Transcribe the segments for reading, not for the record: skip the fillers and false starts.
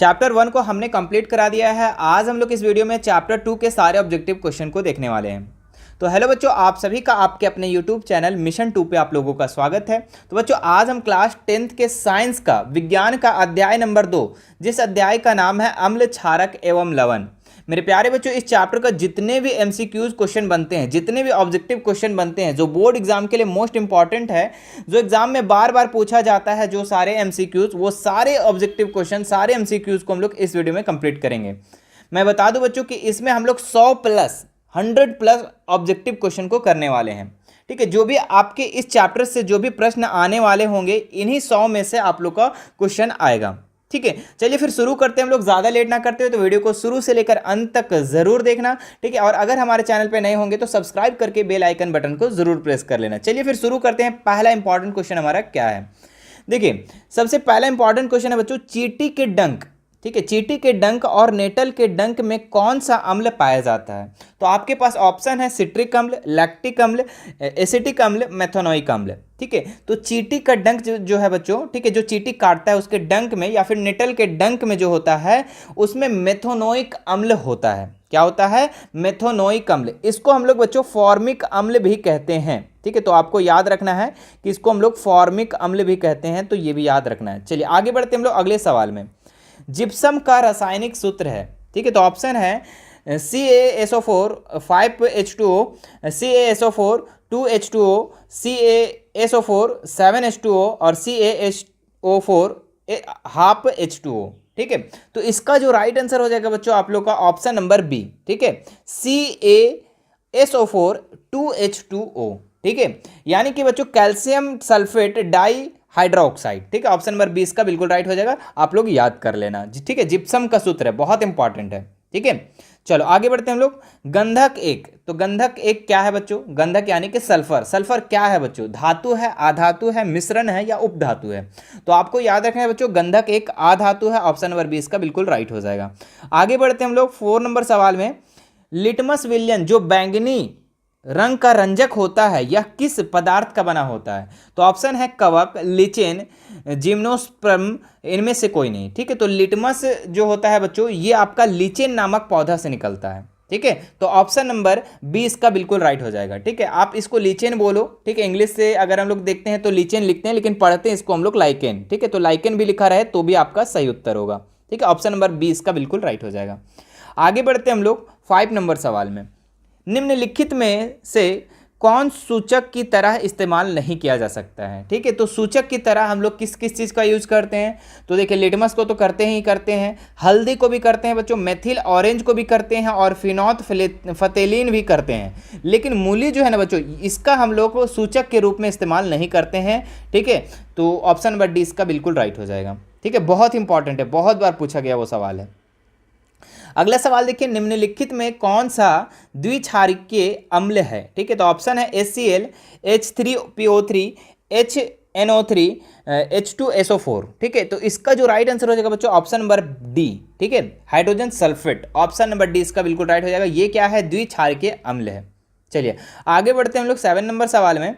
Chapter 1 को हमने complete करा दिया है। आज हम लोग इस वीडियो में चैप्टर 2 के सारे ऑब्जेक्टिव क्वेश्चन को देखने वाले हैं। तो हेलो बच्चों, आप सभी का आपके अपने यूट्यूब चैनल मिशन 2 पे आप लोगों का स्वागत है। तो बच्चों, आज हम क्लास 10th के साइंस का विज्ञान का अध्याय नंबर 2, जिस अध्याय का नाम है अम्ल, क्षारक एवं लवण। मेरे प्यारे बच्चों, इस चैप्टर का जितने भी एमसीक्यूज क्वेश्चन बनते हैं, जितने भी ऑब्जेक्टिव क्वेश्चन बनते हैं, जो बोर्ड एग्जाम के लिए मोस्ट इंपॉर्टेंट है, जो एग्जाम में बार बार पूछा जाता है, जो सारे एमसीक्यूज, वो सारे ऑब्जेक्टिव क्वेश्चन, सारे एमसीक्यूज को हम लोग इस वीडियो में कंप्लीट करेंगे। मैं बता दूं बच्चों कि इसमें हम लोग 100 प्लस ऑब्जेक्टिव क्वेश्चन को करने वाले हैं। ठीक है, जो भी आपके इस चैप्टर से जो भी प्रश्न आने वाले होंगे, इन्हीं 100 में से आप लोग का क्वेश्चन आएगा। ठीक है, चलिए फिर शुरू करते हैं। हम लोग ज़्यादा लेट ना करते हुए तो वीडियो को शुरू से लेकर अंत तक ज़रूर देखना। ठीक है, और अगर हमारे चैनल पे नए होंगे तो सब्सक्राइब करके बेल आइकन बटन को ज़रूर प्रेस कर लेना। चलिए फिर शुरू करते हैं। पहला इंपॉर्टेंट क्वेश्चन हमारा क्या है, देखिए सबसे पहला इंपॉर्टेंट क्वेश्चन है बच्चों, चींटी के डंक। ठीक है, चींटी के डंक और नेटल के डंक में कौन सा अम्ल पाया जाता है? तो आपके पास ऑप्शन है सिट्रिक अम्ल, लैक्टिक अम्ल, एसिटिक अम्ल, मेथनोइक अम्ल। ठीक है, तो चींटी का डंक जो है बच्चों, ठीक है, जो चींटी काटता है उसके डंक में या फिर नेटल के डंक में जो होता है, उसमें मेथनोइक अम्ल होता है। क्या होता है? मेथनोइक अम्ल। इसको हम लोग बच्चों फॉर्मिक अम्ल भी कहते हैं। ठीक है, तो आपको याद रखना है कि इसको हम लोग फॉर्मिक अम्ल भी कहते हैं, तो ये भी याद रखना है। चलिए आगे बढ़ते हम लोग अगले सवाल में। जिप्सम का रासायनिक सूत्र है। ठीक है, तो ऑप्शन है CaSO4 5H2O, CaSO4 2H2O, CaSO4 7H2O और CaSO4 हाफ H2O। ठीक है, तो इसका जो राइट आंसर हो जाएगा बच्चों आप लोग का ऑप्शन नंबर बी। ठीक है, CaSO4 2H2O। ठीक है, यानी कि बच्चों कैल्शियम सल्फेट डाई हाइड्रोक्साइड। ठीक है, ऑप्शन नंबर 20 का बिल्कुल राइट हो जाएगा, आप लोग याद कर लेना। ठीक है, जिप्सम का सूत्र है, बहुत इंपॉर्टेंट है। ठीक है, चलो आगे बढ़ते हैं हम लोग। गंधक एक, तो गंधक एक क्या है बच्चों? गंधक यानी कि सल्फर। सल्फर क्या है बच्चों? धातु है, अधातु है, मिश्रण है या उपधातु है? तो आपको याद रखना है बच्चों, गंधक एक अधातु है, ऑप्शन नंबर 20 का बिल्कुल राइट हो जाएगा। आगे बढ़ते हैं हम लोग 4 नंबर सवाल में। लिटमस विलयन जो बैंगनी रंग का रंजक होता है, यह किस पदार्थ का बना होता है? तो ऑप्शन है कवक, लिचेन, जिम्नोस्पर्म, इनमें से कोई नहीं। ठीक है, तो लिटमस जो होता है बच्चों, ये आपका लिचेन नामक पौधा से निकलता है। ठीक है, तो ऑप्शन नंबर 20 का बिल्कुल राइट हो जाएगा। ठीक है, आप इसको लिचेन बोलो। ठीक है, इंग्लिश से अगर हम लोग देखते हैं तो लिचेन लिखते हैं, लेकिन पढ़ते हैं इसको हम लोग लाइकेन। ठीक है, तो लाइकेन भी लिखा रहे तो भी आपका सही उत्तर होगा। ठीक है, ऑप्शन नंबर 20 का बिल्कुल राइट हो जाएगा। आगे बढ़ते हैं हम लोग 5 नंबर सवाल में। निम्नलिखित में से कौन सूचक की तरह इस्तेमाल नहीं किया जा सकता है? ठीक है, तो सूचक की तरह हम लोग किस किस चीज़ का यूज करते हैं? तो देखिए लिटमस को तो करते ही करते हैं, हल्दी को भी करते हैं बच्चों, मेथिल ऑरेंज को भी करते हैं और फिनोल्फथेलीन भी करते हैं। लेकिन मूली जो है ना बच्चों, इसका हम लोग को सूचक के रूप में इस्तेमाल नहीं करते हैं। ठीक है, तो ऑप्शन नंबर डी इसका बिल्कुल राइट हो जाएगा। ठीक है, बहुत इंपॉर्टेंट है, बहुत बार पूछा गया वो सवाल है। अगला सवाल देखिए, निम्नलिखित में कौन सा द्विक्षारकीय अम्ल है? ठीक है, तो ऑप्शन है HCl, H3PO3, HNO3, H2SO4। ठीक है, तो इसका जो राइट आंसर हो जाएगा बच्चों ऑप्शन नंबर डी। ठीक है, hydrogen sulphate, option number D इसका बिल्कुल राइट हो जाएगा। ये क्या है? द्विक्षारकीय अम्ल है। चलिए आगे बढ़ते हैं हम लोग 7 नंबर सवाल में।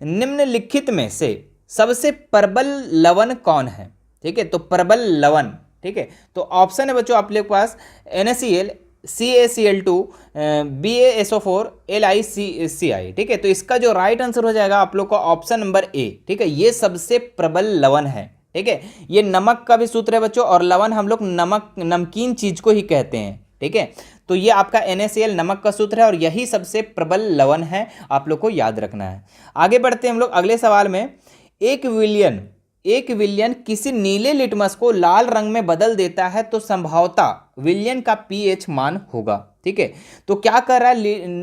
निम्नलिखित में से सबसे प्रबल लवण कौन है? ठीक है, तो प्रबल लवण, ठीक है, तो ऑप्शन है बच्चों आप लोग के पास NaCl, CaCl2, BaSO4, LiCi। ठीक है, तो इसका जो राइट आंसर हो जाएगा आप लोग का ऑप्शन नंबर ए। ठीक है, ये सबसे प्रबल लवण है। ठीक है, ये नमक का भी सूत्र है बच्चों, और लवण हम लोग नमक, नमकीन चीज को ही कहते हैं। ठीक है, तो ये आपका NaCl नमक का सूत्र है और यही सबसे प्रबल लवण है, आप लोग को याद रखना है। आगे बढ़ते हैं हम लोग अगले सवाल में। एक विलयन किसी नीले लिटमस को लाल रंग में बदल देता है तो संभवतः विलयन का pH मान होगा। ठीक है, तो क्या कर रहा है?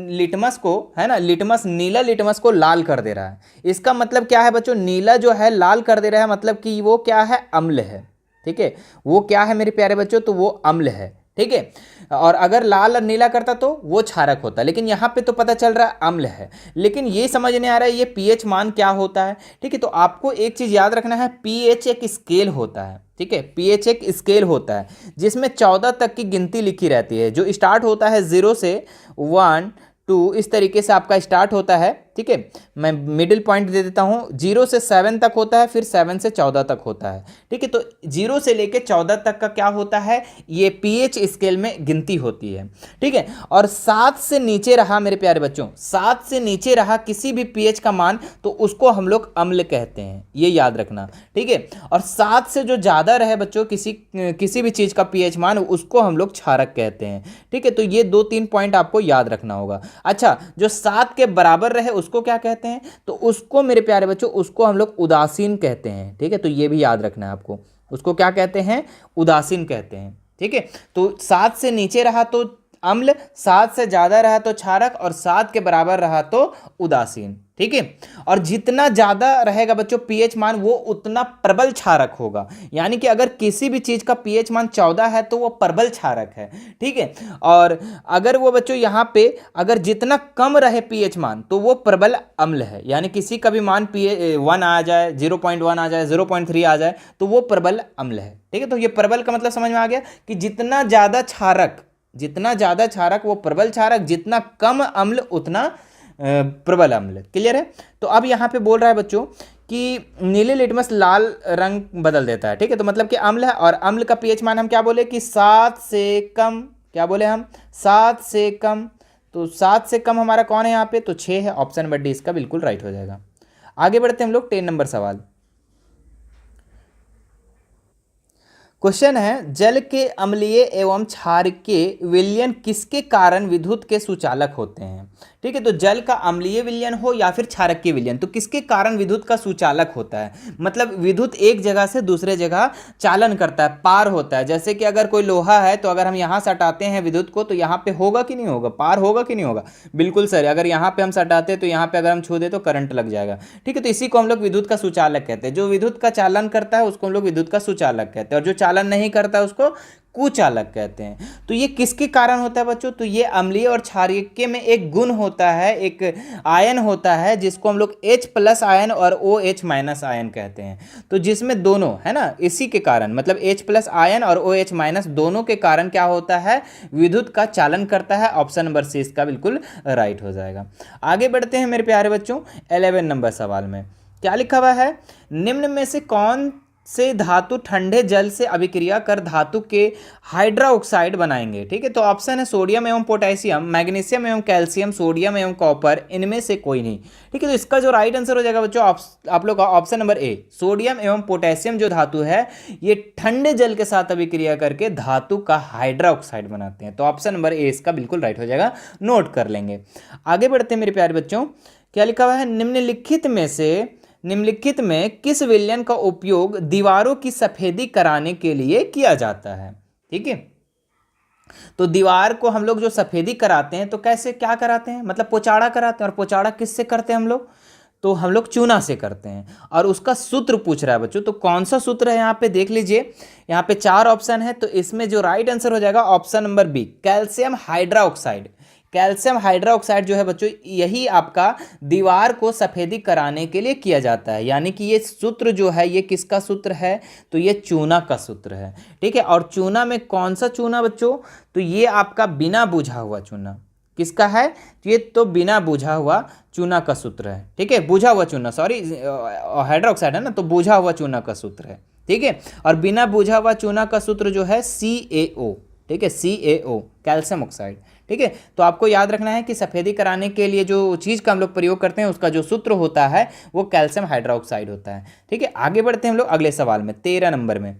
लिटमस को, है ना, लिटमस, नीला लिटमस को लाल कर दे रहा है। इसका मतलब क्या है बच्चों? नीला जो है लाल कर दे रहा है, मतलब कि वो क्या है? अम्ल है। ठीक है, वो क्या है मेरे प्यारे बच्चों? तो वो अम्ल है। ठीक है, और अगर लाल और नीला करता तो वो क्षारक होता, लेकिन यहाँ पे तो पता चल रहा है अम्ल है। लेकिन ये समझ नहीं आ रहा है ये pH मान क्या होता है। ठीक है, तो आपको एक चीज़ याद रखना है, pH एक स्केल होता है। ठीक है, pH एक स्केल होता है जिसमें 14 तक की गिनती लिखी रहती है, जो स्टार्ट होता है 0 से 1 2, इस तरीके से आपका स्टार्ट होता है। ठीक है। मैं मिडिल पॉइंट दे देता हूँ, 0 से 7 तक होता है, फिर 7 से 14 तक होता है, ठीक है। तो 0 से लेके 14 तक का क्या होता है, ये पीएच स्केल में गिनती होती है, ठीक है। और 7 से नीचे रहा मेरे प्यारे बच्चों, 7 से नीचे रहा किसी भी पीएच का मान तो उसको हम लोग अम्ल कहते हैं, ये याद रखना, ठीक है। और 7 से जो ज़्यादा रहे बच्चों किसी भी चीज़ का पीएच मान, उसको हम लोग क्षारक कहते हैं, ठीक है। तो ये 2-3 पॉइंट आपको याद रखना होगा। अच्छा, जो 7 के बराबर रहे उसको क्या कहते हैं, तो उसको मेरे प्यारे बच्चों उसको हम लोग उदासीन कहते हैं, ठीक है। तो ये भी याद रखना है आपको, उसको क्या कहते हैं, उदासीन कहते हैं, ठीक है। तो 7 से नीचे रहा तो अम्ल, 7 से ज़्यादा रहा तो क्षारक, और 7 के बराबर रहा तो उदासीन, ठीक है। और जितना ज़्यादा रहेगा बच्चों पीएच मान, वो उतना प्रबल क्षारक होगा। यानी कि अगर किसी भी चीज़ का पीएच मान 14 है तो वो प्रबल क्षारक है, ठीक है। और अगर वो बच्चों यहाँ पे अगर जितना कम रहे पीएच मान तो वो प्रबल अम्ल है। यानी किसी का भी मान पीएच 1 आ जाए, 0.1 आ जाए, 0.3 आ जाए तो वो प्रबल अम्ल है, ठीक है। तो ये प्रबल का मतलब समझ में आ गया कि जितना ज़्यादा क्षारक वो प्रबल क्षारक, जितना कम अम्ल उतना प्रबल अम्ल। क्लियर है। तो अब यहाँ पे बोल रहा है बच्चों कि नीले लिटमस लाल रंग बदल देता है, ठीक है। तो मतलब कि अम्ल है, और अम्ल का पीएच मान हम क्या बोले कि 7 से कम, क्या बोले हम, 7 से कम। तो 7 से कम हमारा कौन है यहाँ पे, तो 6 है। ऑप्शन नंबर डी इसका बिल्कुल राइट हो जाएगा। आगे बढ़ते हैं हम लोग 10 नंबर सवाल। क्वेश्चन है, जल के अम्लीय एवं क्षारकीय विलयन किसके कारण विद्युत के सुचालक होते हैं, ठीक है। तो जल का अम्लीय विलयन हो या फिर क्षारकीय विलयन, तो किसके कारण विद्युत का सुचालक होता है, मतलब विद्युत एक जगह से दूसरे जगह चालन करता है, पार होता है। जैसे कि अगर कोई लोहा है तो अगर हम यहाँ सटाते हैं विद्युत को तो यहाँ पे होगा कि नहीं होगा, पार होगा कि नहीं होगा, बिल्कुल सर। अगर यहाँ पे हम सटाते हैं तो यहाँ पे अगर हम छू दे तो करंट लग जाएगा, ठीक है। तो इसी को हम लोग विद्युत का सुचालक कहते हैं। जो विद्युत का चालन करता है उसको हम लोग विद्युत का सुचालक कहते हैं, और जो चालन नहीं करता है उसको कुचालक कहते हैं। तो ये किसके कारण होता है बच्चों, तो ये अम्लीय और क्षारकीय में एक गुण होता है, एक आयन होता है जिसको हम लोग H+ आयन और OH- आयन कहते हैं। तो जिसमें दोनों है ना, इसी के कारण मतलब H+ आयन और OH- दोनों के कारण क्या होता है, विद्युत का चालन करता है। ऑप्शन नंबर सी इसका बिल्कुल राइट हो जाएगा। आगे बढ़ते हैं मेरे प्यारे बच्चों 11 नंबर सवाल में। क्या लिखा हुआ है, निम्न में से कौन से धातु ठंडे जल से अभिक्रिया कर धातु के हाइड्रोक्साइड बनाएंगे, ठीक है। तो ऑप्शन है सोडियम एवं पोटेशियम, मैग्नीशियम एवं कैल्शियम, सोडियम एवं कॉपर, इनमें से कोई नहीं, ठीक है। तो इसका जो राइट आंसर हो जाएगा बच्चों आप लोग का ऑप्शन नंबर ए, सोडियम एवं पोटेशियम जो धातु है ये ठंडे जल के साथ अभिक्रिया करके धातु का हाइड्रोक्साइड बनाते हैं। तो ऑप्शन नंबर ए इसका बिल्कुल राइट हो जाएगा, नोट कर लेंगे। आगे बढ़ते हैं मेरे प्यारे बच्चों, क्या लिखा हुआ है, निम्नलिखित में किस विलयन का उपयोग दीवारों की सफेदी कराने के लिए किया जाता है, ठीक है। तो दीवार को हम लोग जो सफेदी कराते हैं तो कैसे क्या कराते हैं, मतलब पोचाड़ा कराते हैं। और पोचाड़ा किससे करते हैं हम लोग, तो हम लोग चूना से करते हैं। और उसका सूत्र पूछ रहा है बच्चों, तो कौन सा सूत्र है यहाँ पे देख लीजिए। यहाँ पे 4 ऑप्शन है, तो इसमें जो राइट आंसर हो जाएगा option number B, calcium hydroxide. Calcium hydroxide जो है बच्चों यही आपका दीवार को सफेदी कराने के लिए किया जाता है। यानी कि ये सूत्र जो है ये किसका सूत्र है, तो ये चूना का सूत्र है, ठीक है। और चूना में कौन सा चूना बच्चों, तो ये आपका बिना बुझा हुआ चूना किसका है, ये तो बिना बुझा हुआ चूना का सूत्र है, ठीक है। बुझा हुआ चूना, सॉरी हाइड्रोक्साइड है ना, तो बुझा हुआ चूना का सूत्र है, ठीक है। और बिना बुझा हुआ चूना का सूत्र जो है CaO, ठीक है, CaO कैल्शियम ऑक्साइड, ठीक है। तो आपको याद रखना है कि सफेदी कराने के लिए जो चीज़ का हम लोग प्रयोग करते हैं उसका जो सूत्र होता है वो कैल्शियम हाइड्रोक्साइड होता है, ठीक है। आगे बढ़ते हैं हम लोग अगले सवाल में 13 नंबर में,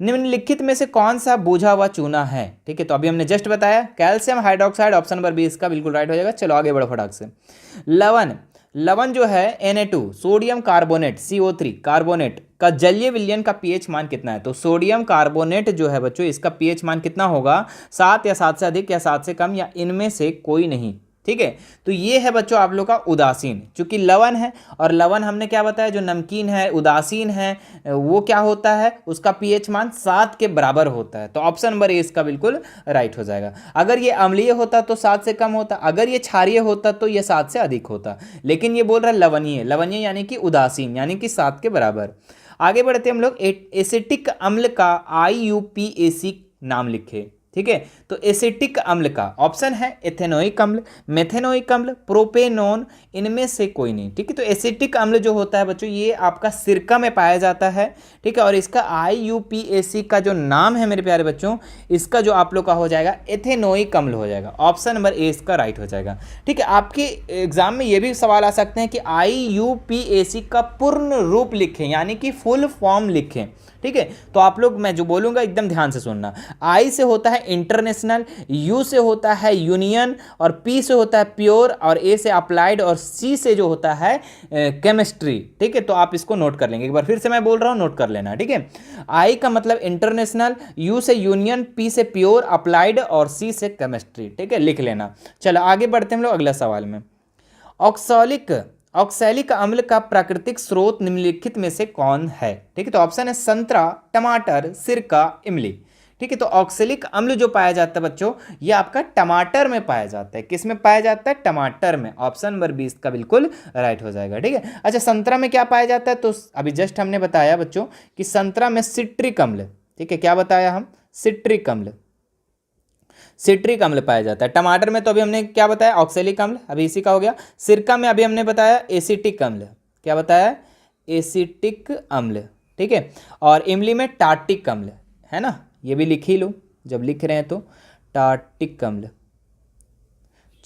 निम्नलिखित में से कौन सा बुझा हुआ चूना है, ठीक है। तो अभी हमने जस्ट बताया calcium hydroxide, option number B इसका बिल्कुल राइट हो जाएगा। चलो आगे बढ़ो फटाक से। लवण जो है Na2 sodium carbonate CO3 carbonate का जलीय विलयन का पीएच मान कितना है, तो सोडियम कार्बोनेट जो है बच्चों इसका पीएच मान कितना होगा, 7 या 7 से अधिक या 7 से कम या इनमें से कोई नहीं, ठीक है। तो ये है बच्चों आप लोग का उदासीन, चूंकि लवण है और लवण हमने क्या बताया जो नमकीन है उदासीन है वो क्या होता है, उसका पीएच मान 7 के बराबर होता है। तो ऑप्शन नंबर ए इसका बिल्कुल राइट हो जाएगा। अगर ये अम्लीय होता तो 7 से कम होता, अगर ये क्षारीय होता तो ये 7 से अधिक होता, लेकिन ये बोल रहा है लवणीय, लवणीय यानी कि उदासीन यानी कि 7 के बराबर। आगे बढ़ते हम लोग एसिटिक अम्ल का IUPAC नाम लिखे, ठीक है। तो एसिटिक अम्ल का ऑप्शन है एथेनोइक अम्ल, मेथेनोइक अम्ल, प्रोपेनोन, इनमें से कोई नहीं। ठीक है। तो एसिटिक अम्ल जो होता है बच्चों ये आपका सिरका में पाया जाता है। ठीक है। और इसका IUPAC का जो नाम है मेरे प्यारे बच्चों, इसका जो आप लोग का हो जाएगा एथेनोइक अम्ल हो जाएगा। ऑप्शन नंबर ए इसका राइट हो जाएगा। ठीक है। आपके एग्जाम में ये भी सवाल आ सकते हैं कि IUPAC का पूर्ण रूप लिखें, यानी कि फुल फॉर्म लिखें। ठीक है। तो आप लोग मैं जो बोलूंगा एकदम ध्यान से सुनना। आई से होता है इंटरनेशनल, यू से होता है यूनियन, और पी से होता है प्योर, और ए से अप्लाइड, और सी से जो होता है केमिस्ट्री। ठीक है। तो आप इसको नोट कर लेंगे, एक बार फिर से मैं बोल रहा हूं, नोट कर लेना। ठीक है। आई का मतलब इंटरनेशनल, यू से यूनियन, पी से प्योर, अप्लाइड, और सी से केमिस्ट्री। ठीक है, लिख लेना। चलो आगे बढ़ते हैं हम लोग अगला सवाल में। ऑक्सैलिक अम्ल का प्राकृतिक स्रोत निम्नलिखित में से कौन है? ठीक है। तो ऑप्शन है संतरा, टमाटर, सिरका, इमली। ठीक है। तो ऑक्सैलिक अम्ल जो पाया जाता है बच्चों ये आपका टमाटर में पाया जाता है। किस में पाया जाता है? टमाटर में। ऑप्शन नंबर 20 का बिल्कुल राइट हो जाएगा। ठीक है। अच्छा, संतरा में क्या पाया जाता है? तो अभी जस्ट हमने बताया बच्चों कि संतरा में सिट्रिक अम्ल, ठीक है, क्या बताया हम? सिट्रिक अम्ल, सिट्रिक अम्ल पाया जाता है। टमाटर में तो अभी हमने क्या बताया? ऑक्सैलिक अम्ल, अभी इसी का हो गया। सिरका में अभी हमने बताया एसिटिक अम्ल, क्या बताया? एसिटिक अम्ल। ठीक है। और इमली में टार्टिक अम्ल, है ना, ये भी लिख ही लो जब लिख रहे हैं तो, टार्टिक अम्ल।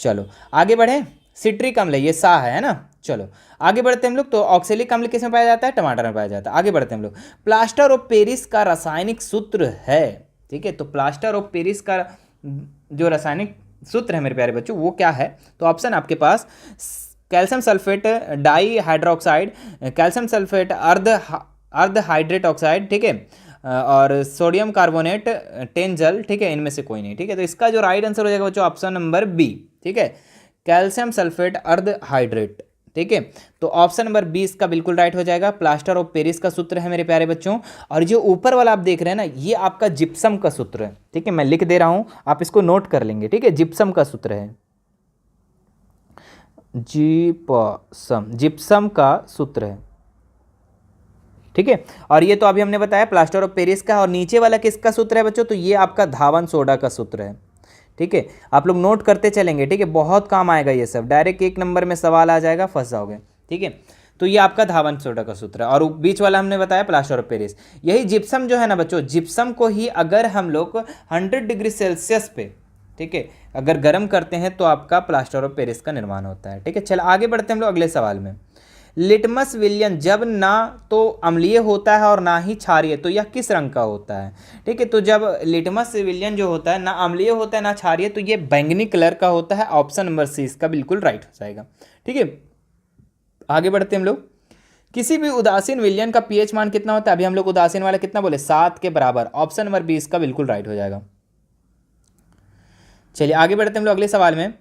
चलो आगे बढ़े। सिट्रिक अम्ल ये सा है ना। चलो आगे बढ़ते हैं हम लोग। तो ऑक्सैलिक अम्ल किस में पाया जाता है? टमाटर में पाया जाता है। आगे बढ़ते हैं हम लोग। प्लास्टर ऑफ पेरिस का रासायनिक सूत्र है। ठीक है। तो प्लास्टर ऑफ पेरिस का जो रासायनिक सूत्र है मेरे प्यारे बच्चों वो क्या है? तो ऑप्शन आपके पास calcium sulphate di hydroxide, calcium sulphate अर्ध हाइड्रेट ऑक्साइड, ठीक है, और सोडियम कार्बोनेट 10 जल। ठीक है, इनमें से कोई नहीं। ठीक है। तो इसका जो राइट आंसर हो जाएगा बच्चों ऑप्शन नंबर बी। ठीक है, कैल्शियम सल्फेट अर्ध हाइड्रेट। ठीक है। तो ऑप्शन नंबर 20 का बिल्कुल राइट हो जाएगा। प्लास्टर ऑफ पेरिस का सूत्र है मेरे प्यारे बच्चों। और जो ऊपर वाला आप देख रहे हैं ना ये आपका जिप्सम का सूत्र है। ठीक है, मैं लिख दे रहा हूं, आप इसको नोट कर लेंगे। ठीक है, जिप्सम का सूत्र है, जिप्सम का सूत्र है। ठीक है। और ये तो अभी हमने बताया प्लास्टर ऑफ पेरिस का। और नीचे वाला किसका सूत्र है बच्चों? तो ये आपका धावन सोडा का सूत्र है। ठीक है, आप लोग नोट करते चलेंगे। ठीक है, बहुत काम आएगा ये सब, डायरेक्ट 1 नंबर में सवाल आ जाएगा, फंस जाओगे। ठीक है। तो ये आपका धावन सोडा का सूत्र है। और बीच वाला हमने बताया प्लास्टर ऑफ पेरिस। यही जिप्सम जो है ना बच्चों, जिप्सम को ही अगर हम लोग 100 डिग्री सेल्सियस पे, ठीक है, अगर गर्म करते हैं तो आपका प्लास्टर ऑफ पेरिस का निर्माण होता है। ठीक है। चलो आगे बढ़ते हैं हम लोग अगले सवाल में। लिटमस विलयन जब ना तो अम्लीय होता है और ना ही क्षारीय, तो यह किस रंग का होता है? ठीक है। तो जब लिटमस विलयन जो होता है ना अम्लीय होता है ना क्षारीय, तो ये बैंगनी कलर का होता है। ऑप्शन नंबर सी इसका बिल्कुल राइट हो जाएगा। ठीक है। आगे बढ़ते हैं हम लोग। किसी भी उदासीन विलयन का पीएच मान कितना होता है? अभी हम लोग उदासीन वाला कितना बोले? 7 के बराबर। ऑप्शन नंबर 20 का बिल्कुल राइट हो जाएगा। चलिए आगे बढ़ते हैं हम लोग अगले सवाल में।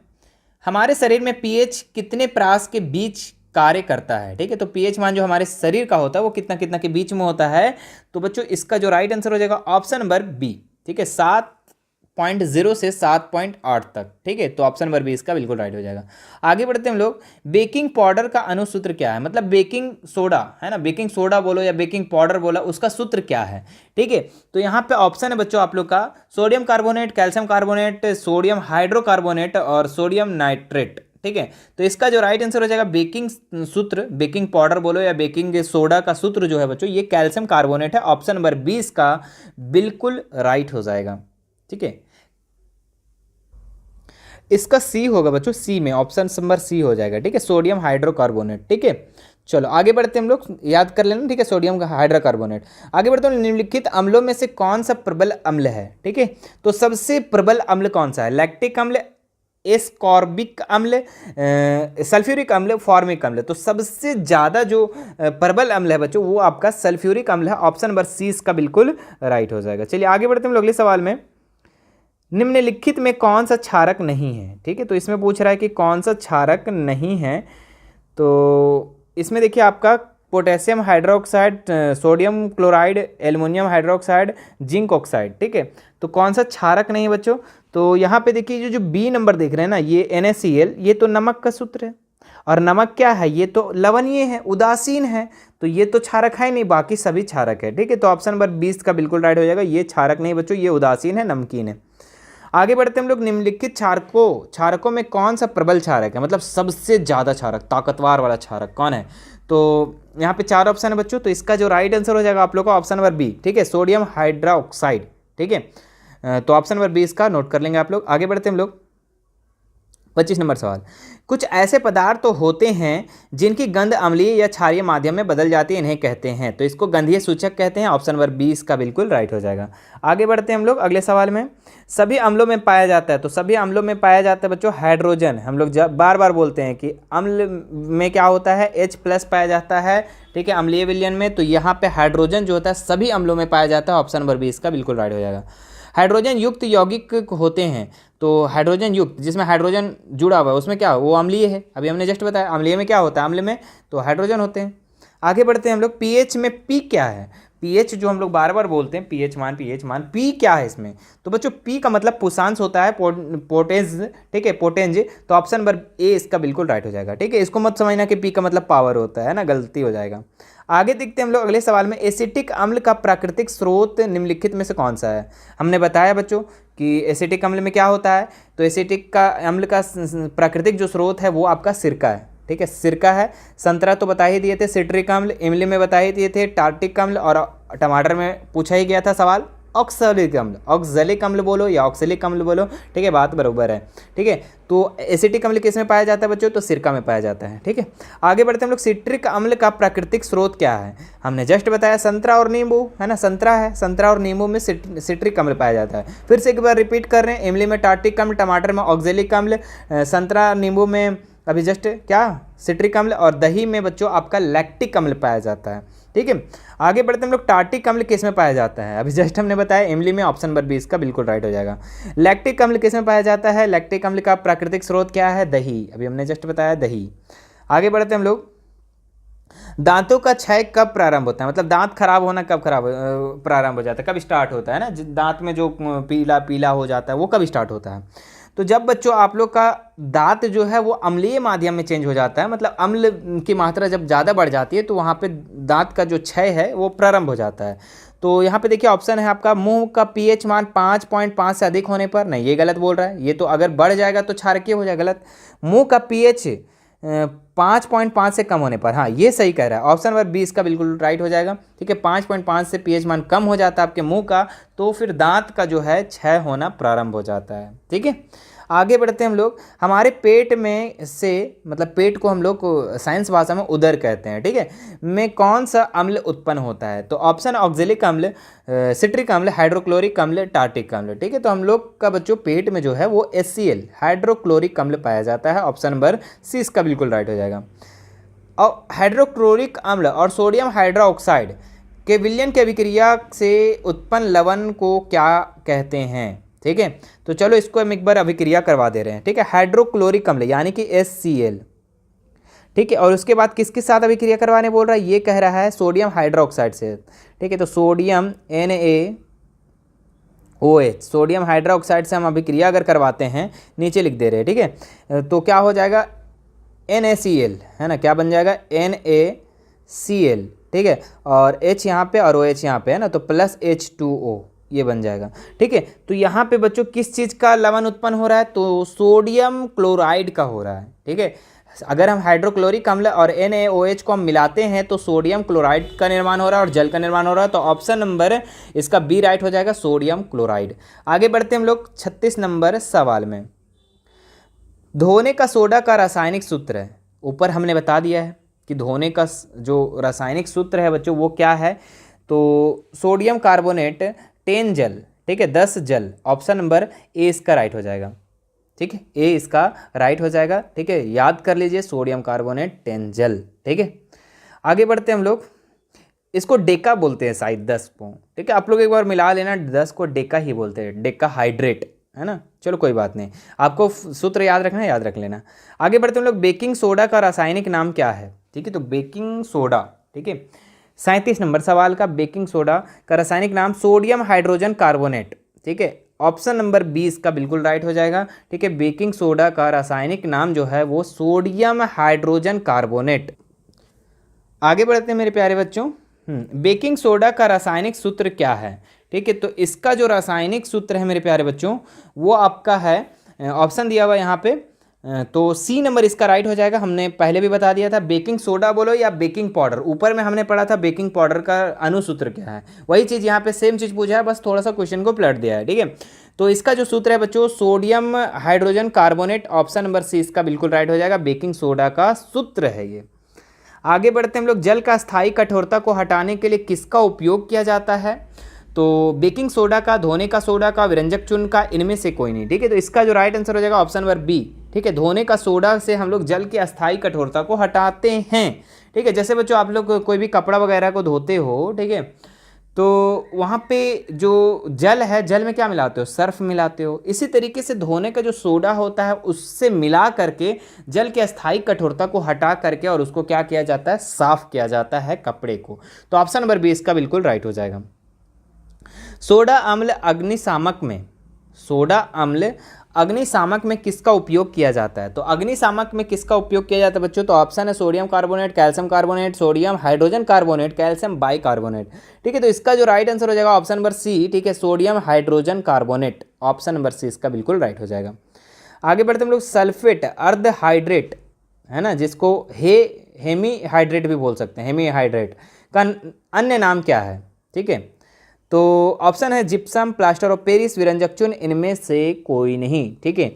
हमारे शरीर में पीएच कितने प्रास के बीच कार्य करता है? ठीक है। तो पीएच मान जो हमारे शरीर का होता है वो कितना कितना के बीच में होता है? तो बच्चों इसका जो राइट आंसर हो जाएगा ऑप्शन नंबर बी। ठीक है, 7.0 से 7.8 तक। ठीक है। तो ऑप्शन नंबर 20 का बिल्कुल राइट हो जाएगा। आगे बढ़ते हैं हम लोग। बेकिंग पाउडर का अनुसूत्र क्या है? मतलब बेकिंग सोडा है ना, बेकिंग सोडा बोलो या बेकिंग पाउडर बोला, उसका सूत्र क्या है? ठीक है। तो यहाँ पे ऑप्शन है बच्चों आप लोग का sodium carbonate, calcium carbonate, sodium hydrocarbonate और सोडियम नाइट्रेट। ठीक है। तो इसका जो राइट आंसर हो जाएगा बेकिंग सूत्र, बेकिंग पाउडर बोलो या बेकिंग सोडा का सूत्र जो है बच्चों ये कैल्शियम कार्बोनेट है। ऑप्शन नंबर 20 का बिल्कुल राइट हो जाएगा। ठीक है, इसका सी होगा बच्चों, सी में ऑप्शन नंबर सी हो जाएगा। ठीक है, सोडियम हाइड्रोकार्बोनेट। ठीक है। चलो आगे बढ़ते हैं हम लोग, याद कर लेना। ठीक है, सोडियम का हाइड्रोकार्बोनेट। आगे बढ़ते हैं। निम्नलिखित अम्लों में से कौन सा प्रबल अम्ल है? ठीक है। तो सबसे प्रबल अम्ल कौन सा है? लैक्टिक अम्ल, एस्कॉर्बिक अम्ल, सल्फ्यूरिक अम्ल, फॉर्मिक अम्ल। तो सबसे ज़्यादा जो प्रबल अम्ल है बच्चों वो आपका सल्फ्यूरिक अम्ल है। ऑप्शन नंबर सी इसका बिल्कुल राइट हो जाएगा। चलिए आगे बढ़ते हैं हम लोग अगले सवाल में। निम्नलिखित में कौन सा क्षारक नहीं है? ठीक है। तो इसमें पूछ रहा है कि कौन सा क्षारक नहीं है। तो इसमें देखिए आपका potassium hydroxide, sodium chloride, aluminium hydroxide, zinc oxide. ठीक है। तो कौन सा क्षारक नहीं है बच्चों? तो यहाँ पे देखिए जो बी नंबर देख रहे हैं ना ये NaCl, ये तो नमक का सूत्र है। और नमक क्या है? ये तो लवणीय है, उदासीन है, तो ये तो क्षारक है नहीं, बाकी सभी क्षारक है। ठीक है। तो ऑप्शन नंबर 20 का बिल्कुल राइट हो जाएगा। ये क्षारक नहीं बच्चों, ये उदासीन है, नमकीन है। आगे बढ़ते हम लोग, निम्नलिखित क्षारकों में कौन सा प्रबल क्षारक है, मतलब सबसे ज़्यादा क्षारक, ताकतवर वाला क्षारक कौन है। तो यहाँ पे 4 ऑप्शन है बच्चों, तो इसका जो राइट आंसर हो जाएगा आप लोग का ऑप्शन नंबर बी, ठीक है, सोडियम हाइड्रोक्साइड, ठीक है। तो ऑप्शन नंबर बी इसका नोट कर लेंगे आप लोग। आगे बढ़ते हम लोग 25 नंबर सवाल, कुछ ऐसे पदार्थ तो होते हैं जिनकी गंध अम्लीय या क्षारीय माध्यम में बदल जाती है, इन्हें कहते हैं, तो इसको गंधीय सूचक कहते हैं, ऑप्शन नंबर 20 का बिल्कुल राइट हो जाएगा। आगे बढ़ते हैं हम लोग अगले सवाल में, सभी अम्लों में पाया जाता है, तो सभी अम्लों में पाया जाता है बच्चों हाइड्रोजन। हम लोग जब बार बार बोलते हैं कि अम्ल में क्या होता है, H+ पाया जाता है, ठीक है, अम्लीय विलयन में, तो यहाँ पे हाइड्रोजन जो होता है सभी अम्लों में पाया जाता है, ऑप्शन नंबर 20 का बिल्कुल राइट हो जाएगा। हाइड्रोजन युक्त यौगिक होते हैं, तो हाइड्रोजन युक्त जिसमें हाइड्रोजन जुड़ा हुआ है उसमें क्या, वो अम्लीय है, अभी हमने जस्ट बताया। अम्लीय में क्या होता है, अम्ल में तो हाइड्रोजन होते हैं। आगे बढ़ते हैं हम लोग, पीएच में पी क्या है, पीएच जो हम लोग बार बार बोलते हैं, पीएच मान, पी क्या है इसमें, तो बच्चों पी का मतलब पुषांश होता है, पोटेंज, ठीक है, पोटेंज, तो ऑप्शन नंबर ए इसका बिल्कुल राइट हो जाएगा, ठीक है। इसको मत समझना कि पी का मतलब पावर होता है ना, गलती हो जाएगा। आगे देखते हैं हम लोग अगले सवाल में, एसिटिक अम्ल का प्राकृतिक स्रोत निम्नलिखित में से कौन सा है। हमने बताया बच्चों कि एसिटिक अम्ल में क्या होता है, तो एसिटिक का अम्ल का प्राकृतिक जो स्रोत है वो आपका सिरका है, ठीक है, सिरका है। संतरा तो बता ही दिए थे, सिट्रिक अम्ल, इमली में बता ही दिए थे, टार्टिक अम्ल, और टमाटर में पूछा ही गया था सवाल ऑक्सैलिक अम्ल, ऑक्सैलिक अम्ल बोलो या ऑक्सैलिक अम्ल बोलो, ठीक है, बात बराबर है, ठीक है। तो एसिटिक अम्ल किस में पाया जाता है बच्चों, तो सिरका में पाया जाता है, ठीक है। आगे बढ़ते हम लोग, सिट्रिक अम्ल का प्राकृतिक स्रोत क्या है, हमने जस्ट बताया संतरा और नींबू, है ना, संतरा है, संतरा और नींबू में सिट्रिक अम्ल पाया जाता है। फिर से एक बार रिपीट कर रहे हैं, इमली में टार्टिक अम्ल, टमाटर में ऑक्सैलिक अम्ल, संतरा नींबू में अभी जस्ट क्या सिट्रिक अम्ल, और दही में बच्चों आपका लैक्टिक अम्ल पाया जाता है, ठीक है। आगे बढ़ते हम लोग, टार्टिक अम्ल किस में पाया जाता है, अभी जस्ट हमने बताया इमली में, ऑप्शन नंबर 20 का बिल्कुल राइट हो जाएगा। लैक्टिक अम्ल किस में पाया जाता है, लैक्टिक अम्ल का प्राकृतिक स्रोत क्या है, दही, अभी हमने जस्ट बताया दही। आगे बढ़ते हम लोग, दांतों का क्षय कब प्रारंभ होता है, मतलब दांत खराब होना कब प्रारंभ हो जाता है, कब स्टार्ट होता है ना, दांत में जो पीला पीला हो जाता है वो कब स्टार्ट होता है। तो जब बच्चों आप लोग का दांत जो है वो अम्लीय माध्यम में चेंज हो जाता है, मतलब अम्ल की मात्रा जब ज़्यादा बढ़ जाती है तो वहाँ पे दांत का जो क्षय है वो प्रारंभ हो जाता है। तो यहाँ पे देखिए ऑप्शन है आपका, मुंह का पीएच मान 5.5 से अधिक होने पर, नहीं ये गलत बोल रहा है, ये तो अगर बढ़ जाएगा तो क्षारकीय हो जाएगा, गलत। मुंह का पीएच 5.5 से कम होने पर, हाँ ये सही कह रहा है, ऑप्शन नंबर 20 का बिल्कुल राइट हो जाएगा, ठीक है। 5.5 से पीएच मान कम हो जाता है आपके मुंह का, तो फिर दांत का जो है क्षय होना प्रारंभ हो जाता है, ठीक है। आगे बढ़ते हैं हम लोग, हमारे पेट में से, मतलब पेट को हम लोग को साइंस भाषा में उदर कहते हैं, ठीक है, में कौन सा अम्ल उत्पन्न होता है, तो ऑप्शन ऑक्सैलिक अम्ल, सिट्रिक अम्ल, हाइड्रोक्लोरिक अम्ल, टार्टिक अम्ल, ठीक है। तो हम लोग का बच्चों पेट में जो है वो HCl हाइड्रोक्लोरिक अम्ल पाया जाता है, ऑप्शन नंबर सी इसका बिल्कुल राइट हो जाएगा। और हाइड्रोक्लोरिक अम्ल और सोडियम हाइड्रोक्साइड के विलयन की अभिक्रिया से उत्पन्न लवण को क्या कहते हैं, ठीक है। तो चलो इसको हम एक बार अभिक्रिया करवा दे रहे हैं, ठीक है, हाइड्रोक्लोरिक अम्ल यानी कि HCl, ठीक है, और उसके बाद किसके साथ अभिक्रिया करवाने बोल रहा है, ये कह रहा है सोडियम हाइड्रोक्साइड से, ठीक है। तो सोडियम NaOH, सोडियम हाइड्रोक्साइड से हम अभिक्रिया अगर करवाते हैं, नीचे लिख दे रहे हैं, ठीक है, तो क्या हो जाएगा NaCl, है ना, क्या बन जाएगा NaCl, ठीक है, और H यहाँ पे और OH यहाँ पे, है ना, तो प्लस H2O ये बन जाएगा, ठीक है। तो यहाँ पे बच्चों किस चीज़ का लवण उत्पन्न हो रहा है, तो सोडियम क्लोराइड का हो रहा है, ठीक है। अगर हम हाइड्रोक्लोरिक अम्ल और NaOH को हम मिलाते हैं तो सोडियम क्लोराइड का निर्माण हो रहा है और जल का निर्माण हो रहा है, तो ऑप्शन नंबर इसका बी राइट हो जाएगा, सोडियम क्लोराइड। आगे बढ़ते हम लोग 36 नंबर सवाल में, धोने का सोडा का रासायनिक सूत्र है, ऊपर हमने बता दिया है कि धोने का जो रासायनिक सूत्र है बच्चों वो क्या है, तो सोडियम कार्बोनेट 10 जल, ठीक है, 10 जल, ऑप्शन नंबर ए इसका राइट हो जाएगा, ठीक है, ए इसका राइट हो जाएगा, ठीक है, याद कर लीजिए सोडियम कार्बोनेट 10 जल, ठीक है। आगे बढ़ते हम लोग, इसको डेका बोलते हैं शायद 10 को, ठीक है, आप लोग एक बार मिला लेना, 10 को डेका ही बोलते हैं, डेका हाइड्रेट, है ना, चलो कोई बात नहीं, आपको सूत्र याद रखना है, याद रख लेना। आगे बढ़ते हम लोग, बेकिंग सोडा का रासायनिक नाम क्या है, ठीक है, तो बेकिंग सोडा, ठीक है, 37 नंबर सवाल का, बेकिंग सोडा का रासायनिक नाम सोडियम हाइड्रोजन कार्बोनेट, ठीक है, ऑप्शन नंबर 20 का बिल्कुल राइट हो जाएगा, ठीक है। बेकिंग सोडा का रासायनिक नाम जो है वो सोडियम हाइड्रोजन कार्बोनेट। आगे बढ़ते हैं मेरे प्यारे बच्चों, बेकिंग सोडा का रासायनिक सूत्र क्या है, ठीक है। तो इसका जो रासायनिक सूत्र है मेरे प्यारे बच्चों वो आपका है, ऑप्शन दिया हुआ यहाँ पे, तो सी नंबर इसका राइट हो जाएगा। हमने पहले भी बता दिया था, बेकिंग सोडा बोलो या बेकिंग पाउडर, ऊपर में हमने पढ़ा था बेकिंग पाउडर का अनुसूत्र क्या है, वही चीज़ यहाँ पे सेम चीज़ पूछा है, बस थोड़ा सा क्वेश्चन को पलट दिया है, ठीक है। तो इसका जो सूत्र है बच्चों sodium hydrogen carbonate, option number C इसका बिल्कुल राइट हो जाएगा, बेकिंग सोडा का सूत्र है ये। आगे बढ़ते हैं हम लोग, जल का स्थायी कठोरता को हटाने के लिए किसका उपयोग किया जाता है? तो बेकिंग सोडा का, धोने का सोडा का, विरंजक चूर्ण का, इनमें से कोई नहीं, ठीक है। तो इसका जो राइट आंसर हो जाएगा ऑप्शन नंबर बी, ठीक है। धोने का सोडा से हम लोग जल की अस्थायी कठोरता को हटाते हैं, ठीक है। जैसे बच्चों आप लोग कोई भी कपड़ा वगैरह को धोते हो, ठीक है, तो वहाँ पे जो जल है, जल में क्या मिलाते हो? सर्फ मिलाते हो। इसी तरीके से धोने का जो सोडा होता है उससे मिला करके जल की अस्थायी कठोरता को हटा करके और उसको क्या किया जाता है? साफ किया जाता है कपड़े को। तो ऑप्शन नंबर बी इसका बिल्कुल राइट हो जाएगा। सोडा अम्ल अग्निशामक में, सोडा अम्ल अग्निशामक में किसका उपयोग किया जाता है? तो अग्निशामक में किसका उपयोग किया जाता है बच्चों? तो ऑप्शन है sodium carbonate, calcium carbonate, sodium hydrogen carbonate, calcium bicarbonate, ठीक है। तो इसका जो राइट आंसर हो जाएगा ऑप्शन नंबर सी, ठीक है, sodium hydrogen carbonate, option number C इसका बिल्कुल राइट हो जाएगा। आगे बढ़ते हम लोग, सल्फेट अर्ध हाइड्रेट है ना, जिसको हेमी हाइड्रेट भी बोल सकते हैं, हेमी हाइड्रेट का अन्य नाम क्या है? ठीक है, तो ऑप्शन है जिप्सम, प्लास्टर ऑफ पेरिस, विरंजक चूर्ण, इनमें से कोई नहीं, ठीक है।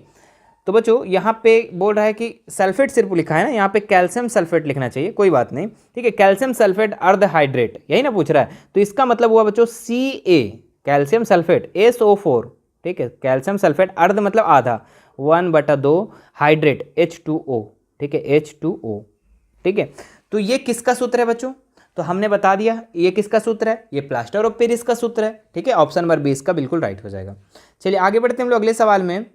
तो बच्चों यहाँ पे बोल रहा है कि सल्फेट सिर्फ लिखा है ना, यहाँ पे कैल्शियम सल्फेट लिखना चाहिए, कोई बात नहीं, ठीक है। कैल्शियम सल्फेट अर्ध हाइड्रेट, यही ना पूछ रहा है, तो इसका मतलब हुआ बच्चों Ca, कैल्शियम सल्फेट SO4, ठीक है। कैल्शियम सल्फेट अर्ध मतलब आधा, 1/2 हाइड्रेट H2O, ठीक है, H2O, ठीक है। तो ये किसका सूत्र है बच्चों? तो हमने बता दिया ये किसका सूत्र है, ये प्लास्टर ऑफ पेरिस का सूत्र है, ठीक है। ऑप्शन नंबर 20 का बिल्कुल राइट हो जाएगा। चलिए आगे बढ़ते हैं हम लोग अगले सवाल में।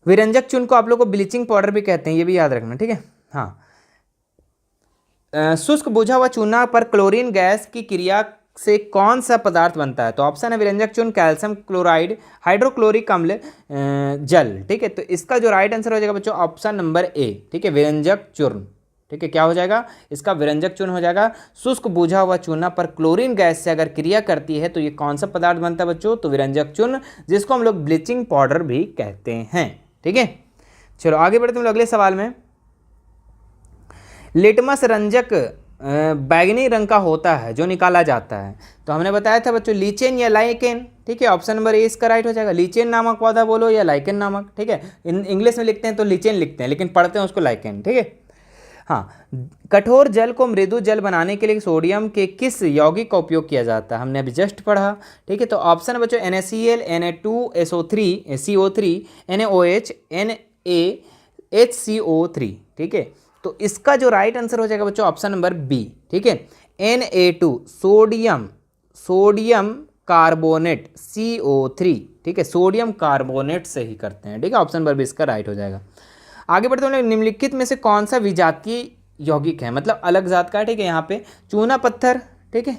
विरंजक चूर्ण को आप लोग को ब्लीचिंग पाउडर भी कहते हैं, ये भी याद रखना, ठीक है। हाँ, शुष्क बुझा हुआ चूना पर क्लोरीन गैस की क्रिया से कौन सा पदार्थ बनता है? तो ऑप्शन है विरंजक चूर्ण, कैल्शियम क्लोराइड, हाइड्रोक्लोरिक अम्ल, जल, ठीक है। तो इसका जो राइट आंसर हो जाएगा बच्चों ऑप्शन नंबर ए, ठीक है, विरंजक चूर्ण, ठीक है। क्या हो जाएगा इसका? विरंजक चूर्ण हो जाएगा। शुष्क बुझा हुआ चूना पर क्लोरीन गैस से अगर क्रिया करती है तो ये कौन सा पदार्थ बनता है बच्चों? तो विरंजक चूर्ण, जिसको हम लोग ब्लीचिंग पाउडर भी कहते हैं, ठीक है। चलो आगे बढ़ते हैं अगले सवाल में। लिटमस रंजक बैगनी रंग का होता है जो निकाला जाता है, तो हमने बताया था बच्चों लीचेन या लाइकेन, ठीक है। ऑप्शन नंबर ए इसका राइट हो जाएगा। लीचेन नामक पौधा बोलो या लाइकेन नामक, ठीक है। इंग्लिश में लिखते हैं तो लीचेन लिखते हैं, लेकिन पढ़ते हैं उसको लाइकेन, ठीक है। हाँ, कठोर जल को मृदु जल बनाने के लिए सोडियम के किस यौगिक का उपयोग किया जाता है? हमने अभी जस्ट पढ़ा, ठीक है। तो ऑप्शन बच्चों NaCl, Na2SO3, CO3, NaOH, NaHCO3, ठीक है। तो इसका जो राइट आंसर हो जाएगा बच्चों ऑप्शन नंबर बी, ठीक है, Na2 सोडियम कार्बोनेट CO3, ठीक है, सोडियम कार्बोनेट से ही करते हैं, ठीक है। ऑप्शन नंबर बी इसका राइट हो जाएगा। आगे बढ़ते हैं, निम्नलिखित में से कौन सा विजातीय यौगिक है, मतलब अलग जात का है, ठीक है। यहाँ पे चूना पत्थर, ठीक है,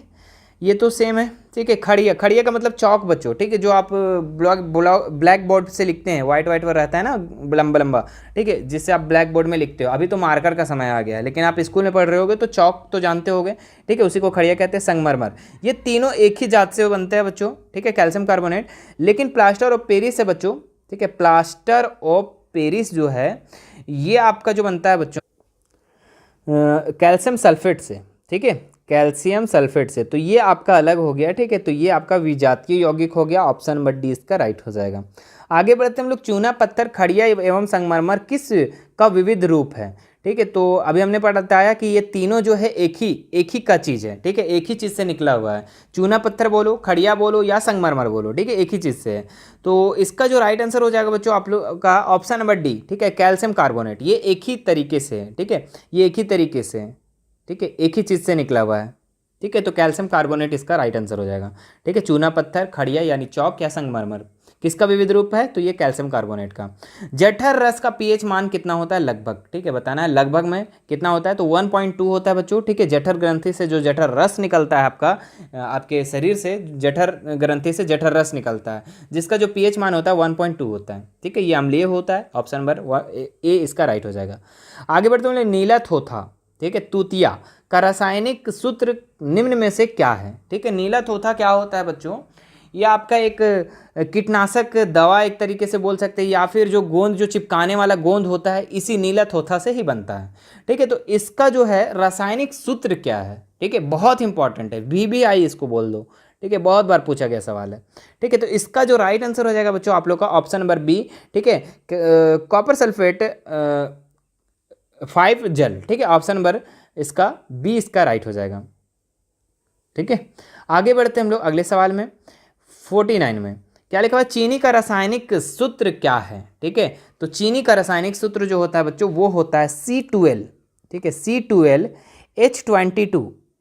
ये तो सेम है, ठीक है। खड़िया, खड़िया का मतलब चौक बच्चों, ठीक है, जो आप ब्लैक बोर्ड से लिखते हैं, वाइट वाइट पर रहता है ना, लंबा लंबा, ठीक है, जिससे आप ब्लैक बोर्ड में लिखते हो। अभी तो मार्कर का समय आ गया है, लेकिन आप स्कूल में पढ़ रहे होगे तो चौक तो जानते होगे, ठीक है, उसी को खड़िया कहते हैं। संगमरमर, ये तीनों एक ही जात से बनते हैं बच्चों, ठीक है, कैल्शियम कार्बोनेट। लेकिन प्लास्टर ऑफ पेरिस है बच्चों, ठीक है, प्लास्टर ऑफ पेरिस जो है ये आपका जो बनता है बच्चों कैल्शियम सल्फेट से, ठीक है, कैल्शियम सल्फेट से, तो ये आपका अलग हो गया, ठीक है। तो ये आपका विजातीय यौगिक हो गया, ऑप्शन नंबर डी इसका राइट हो जाएगा। आगे बढ़ते हम लोग, चूना पत्थर, खड़िया एवं संगमरमर किस का विविध रूप है? ठीक है, तो अभी हमने बताया कि ये तीनों जो है एक ही का चीज़ है, ठीक है, एक ही चीज़ से निकला हुआ है। चूना पत्थर बोलो, खड़िया बोलो या संगमरमर बोलो, ठीक है, एक ही चीज़ से है। तो इसका जो राइट आंसर हो जाएगा बच्चों आप लोग का ऑप्शन नंबर डी, ठीक है, कैल्शियम कार्बोनेट। ये एक ही तरीके से है, ठीक है, ये एक ही तरीके से है, ठीक है, एक ही चीज़ से निकला हुआ है, ठीक है। तो कैल्शियम कार्बोनेट इसका राइट आंसर हो जाएगा, ठीक है। चूना पत्थर, खड़िया यानी चौक या संगमरमर किसका विविध रूप है? तो ये कैल्शियम कार्बोनेट का। जठर रस का पीएच मान कितना होता है लगभग? ठीक है, बताना है लगभग में कितना होता है। तो 1.2 होता है बच्चों, ठीक है। जठर ग्रंथि से जो जठर रस निकलता है आपका, आपके शरीर से जठर ग्रंथि से जठर रस निकलता है, जिसका जो पीएच मान होता है 1.2 होता है, ठीक है। ये अम्लीय होता है, ऑप्शन नंबर ए इसका राइट हो जाएगा। आगे बढ़ते हैं, नीला थोथा, ठीक है, तूतिया का रासायनिक सूत्र निम्न में से क्या है। ठीक है, नीला थोथा क्या होता है बच्चों, ये आपका एक कीटनाशक दवा एक तरीके से बोल सकते हैं, या फिर जो गोंद जो चिपकाने वाला गोंद होता है इसी नीला थोथा से ही बनता है। ठीक है, तो इसका जो है रासायनिक सूत्र क्या है। ठीक है, बहुत इंपॉर्टेंट है, VBI इसको बोल दो। ठीक है, बहुत बार पूछा गया सवाल है। ठीक है, तो इसका जो राइट आंसर हो जाएगा बच्चों आप लोग का ऑप्शन नंबर बी। ठीक है, कॉपर सल्फेट 5 जल। ठीक है, ऑप्शन नंबर इसका बी इसका राइट हो जाएगा। ठीक है, आगे बढ़ते हैं हम लोग अगले सवाल में। 49 में क्या लिखा हुआ है, चीनी का रासायनिक सूत्र क्या है। ठीक है, तो चीनी का रासायनिक सूत्र जो होता है बच्चों वो होता है C12। ठीक है, C12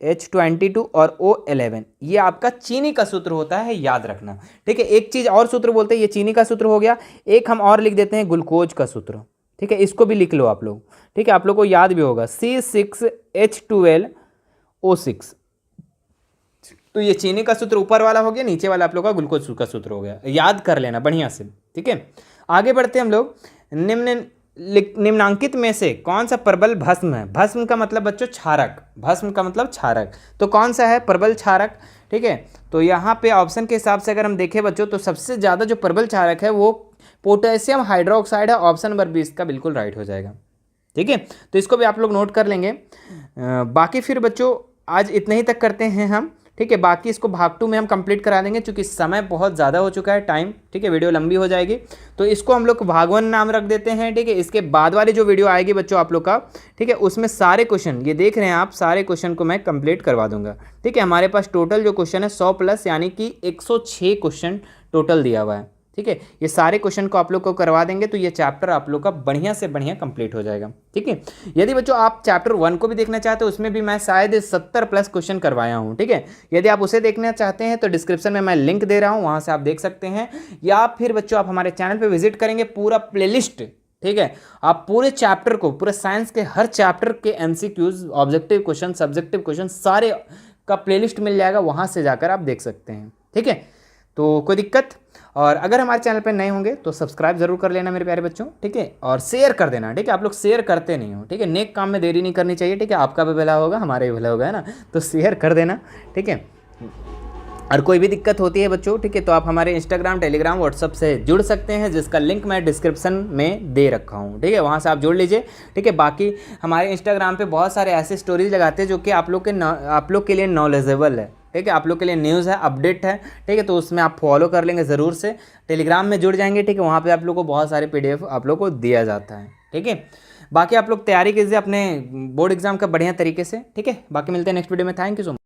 H22 और O11, ये आपका चीनी का सूत्र होता है, याद रखना। ठीक है, एक चीज और सूत्र बोलते हैं, ये चीनी का सूत्र हो गया, एक हम और लिख देते हैं ग्लूकोज का सूत्र। ठीक है, इसको भी लिख लो आप लोग। ठीक है, आप लोग को याद भी होगा C6H12O6। तो ये चीनी का सूत्र ऊपर वाला हो गया, नीचे वाला आप लोग का ग्लूकोज का सूत्र हो गया, याद कर लेना बढ़िया से। ठीक है, आगे बढ़ते हैं हम लोग। निम्नांकित में से कौन सा प्रबल भस्म है। भस्म का मतलब बच्चों क्षारक, भस्म का मतलब क्षारक, तो कौन सा है प्रबल क्षारक। ठीक है, तो यहाँ पे ऑप्शन के हिसाब से अगर हम देखें बच्चों तो सबसे ज़्यादा जो प्रबल क्षारक है वो पोटेशियम हाइड्रोक्साइड है, ऑप्शन नंबर 20 का बिल्कुल राइट हो जाएगा। ठीक है, तो इसको भी आप लोग नोट कर लेंगे। बाकी फिर बच्चों आज इतने ही तक करते हैं हम। ठीक है, बाकी इसको भाग 2 में हम कंप्लीट करा देंगे, क्योंकि समय बहुत ज़्यादा हो चुका है, टाइम। ठीक है, वीडियो लंबी हो जाएगी, तो इसको हम लोग भाग 1 नाम रख देते हैं। ठीक है, इसके बाद वाली जो वीडियो आएगी बच्चों आप लोग का, ठीक है, उसमें सारे क्वेश्चन ये देख रहे हैं आप, सारे क्वेश्चन को मैं कंप्लीट करवा दूंगा। ठीक है, हमारे पास टोटल जो क्वेश्चन है 100 प्लस यानी कि 106 क्वेश्चन टोटल दिया हुआ है। ठीक है, ये सारे क्वेश्चन को आप लोग को करवा देंगे तो ये चैप्टर आप लोग का बढ़िया से बढ़िया कंप्लीट हो जाएगा। ठीक है, यदि बच्चों आप चैप्टर 1 को भी देखना चाहते हो, उसमें भी मैं शायद 70 प्लस क्वेश्चन करवाया हूँ। ठीक है, यदि आप उसे देखना चाहते हैं तो डिस्क्रिप्शन में मैं लिंक दे रहा हूँ, वहाँ से आप देख सकते हैं, या फिर बच्चों आप हमारे चैनल पर विजिट करेंगे, पूरा प्लेलिस्ट। ठीक है, आप पूरे चैप्टर को, पूरे साइंस के हर चैप्टर के MCQs, objective question, subjective question सारे का प्लेलिस्ट मिल जाएगा, वहाँ से जाकर आप देख सकते हैं। ठीक है, तो कोई दिक्कत, और अगर हमारे चैनल पर नए होंगे तो सब्सक्राइब जरूर कर लेना मेरे प्यारे बच्चों। ठीक है, और शेयर कर देना। ठीक है, आप लोग शेयर करते नहीं हो। ठीक है, नेक काम में देरी नहीं करनी चाहिए। ठीक है, आपका भी भला होगा, हमारा भी भला होगा, है ना, तो शेयर कर देना। ठीक है, और कोई भी दिक्कत होती है बच्चों, ठीक है, तो आप हमारे इंस्टाग्राम, टेलीग्राम, व्हाट्सअप से जुड़ सकते हैं, जिसका लिंक मैं डिस्क्रिप्शन में दे रखा हूँ। ठीक है, वहाँ से आप जुड़ लीजिए। ठीक है, बाकी हमारे इंस्टाग्राम पे बहुत सारे ऐसे स्टोरीज लगाते हैं जो कि आप लोग के लिए नॉलेजेबल है। ठीक है, आप लोग के लिए न्यूज़ है, अपडेट है। ठीक है, तो उसमें आप फॉलो कर लेंगे ज़रूर से, टेलीग्राम में जुड़ जाएंगे। ठीक है, वहाँ पे आप लोग को बहुत सारे PDF आप लोग को दिया जाता है। ठीक है, बाकी आप लोग तैयारी कीजिए अपने बोर्ड एग्जाम का बढ़िया तरीके से। ठीक है, बाकी मिलते हैं नेक्स्ट वीडियो में। Thank you so much.